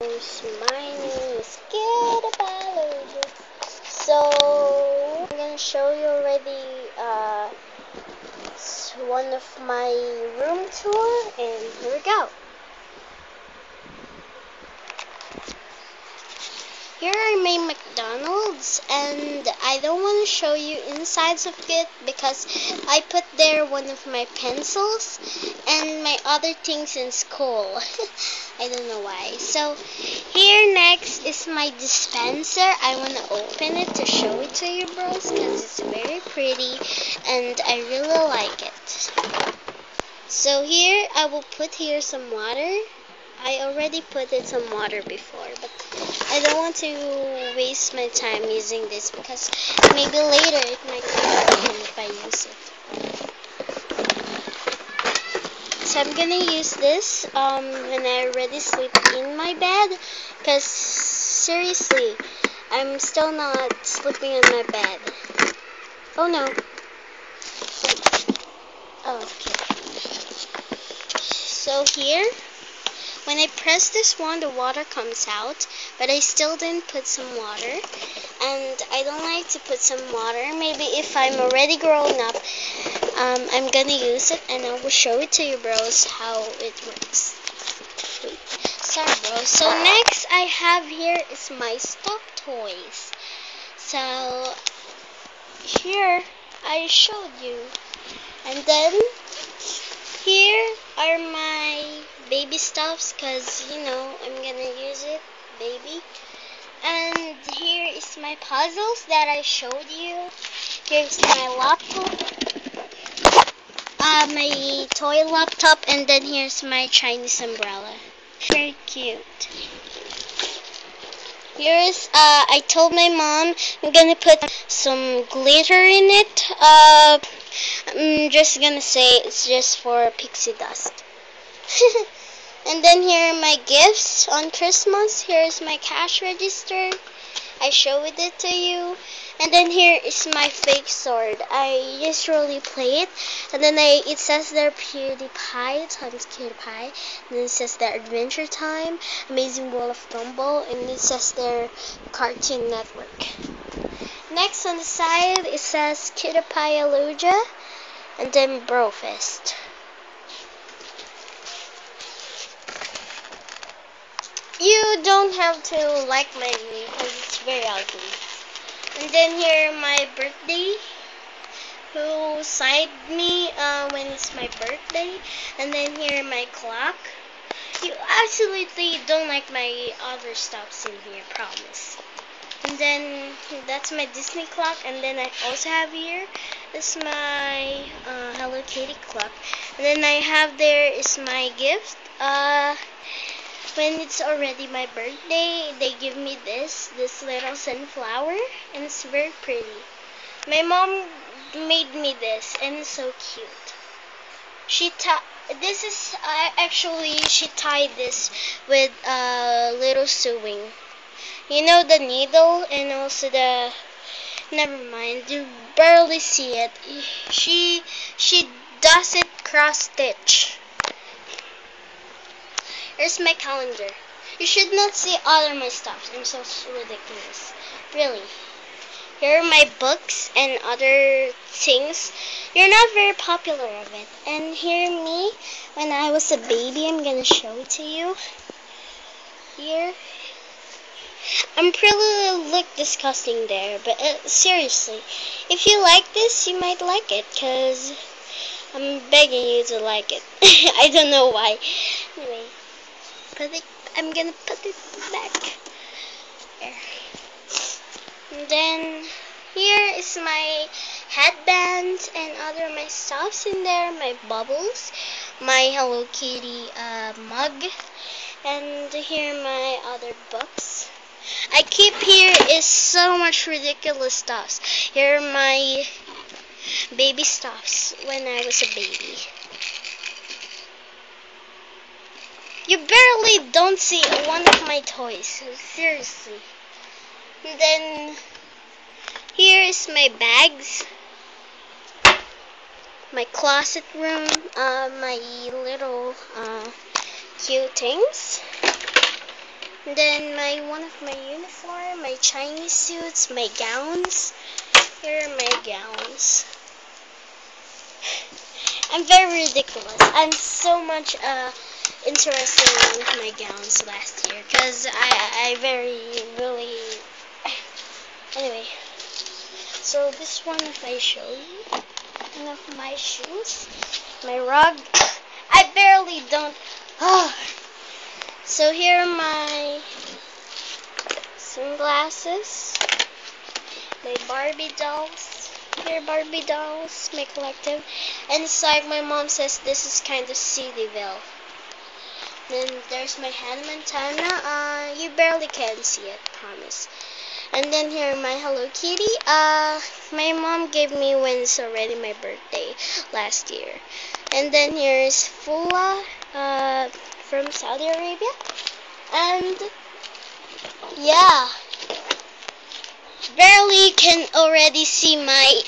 My name is Kid Balloon. So I'm gonna show you already one of my room tour, and here we go. Here are my McDonald's, and I don't want to show you insides of it because I put there one of my pencils and my other things in school. I don't know why. So here next is my dispenser. I want to open it to show it to you bros because it's very pretty and I really like it. So here I will put here some water. I already put in some water before, but I don't want to waste my time using this because maybe later it might be broken if I use it. So I'm gonna use this when I already sleep in my bed because seriously, I'm still not sleeping in my bed. Oh no. Okay. So here, when I press this one, the water comes out, but I still didn't put some water, and I don't like to put some water. Maybe if I'm already grown up, I'm gonna use it, and I will show it to you bros how it works. Wait, sorry bros. So next I have here is my stuffed toys. So here I showed you, and then here are my baby stuffs because, you know, I'm gonna use it, baby. And here is my puzzles that I showed you. Here's my laptop, my toy laptop, and then here's my Chinese umbrella. Very cute. Here's, I told my mom I'm gonna put some glitter in it. I'm just gonna say it's just for pixie dust. And then here are my gifts on Christmas. Here's my cash register. I showed it to you. And then here is my fake sword. I usually play it. And then it says there PewDiePie times PewDiePie. And then it says there Adventure Time, Amazing World of Gumball, and it says there Cartoon Network. Next on the side it says PewDiePie Aluja, and then Brofist. You don't have to like my name because it's very ugly. And then here my birthday, who signed me when it's my birthday. And then here my clock. You absolutely don't like my other stuffs in here, promise. And then that's my Disney clock. And then I also have here is my Hello Kitty clock. And then I have there is my gift. When it's already my birthday, they give me this little sunflower, and it's very pretty. My mom made me this, and it's so cute. She tied this with little sewing. You know, the needle and also the, never mind, you barely see it. She does it cross stitch. Here's my calendar. You should not see all of my stuff. I'm so ridiculous. Really. Here are my books and other things. You're not very popular of it. And here me, when I was a baby, I'm gonna show it to you. Here. I'm probably look disgusting there, but seriously, if you like this, you might like it, because I'm begging you to like it. I don't know why. Anyway. I'm gonna put it back there. And then here is my headbands and other my stuffs in there, my bubbles, my Hello Kitty mug, and here are my other books. I keep here is so much ridiculous stuffs. Here are my baby stuffs when I was a baby. You barely don't see one of my toys, seriously. And then here is my bags, my closet room, my little cute things. And then one of my uniform, my Chinese suits, my gowns. Here are my gowns. I'm very ridiculous. I'm so much interested with my gowns last year because I really. Anyway, so this one, if I show you, one of my shoes, my rug. I barely don't. So here are my sunglasses, my Barbie dolls. Here are Barbie dolls, my collective. And it's like my mom says this is kind of Cityville. Then there's my Hannah Montana. You barely can see it, promise. And then here my Hello Kitty. My mom gave me when it's already my birthday last year. And then here's Fula from Saudi Arabia. And yeah, barely can already see my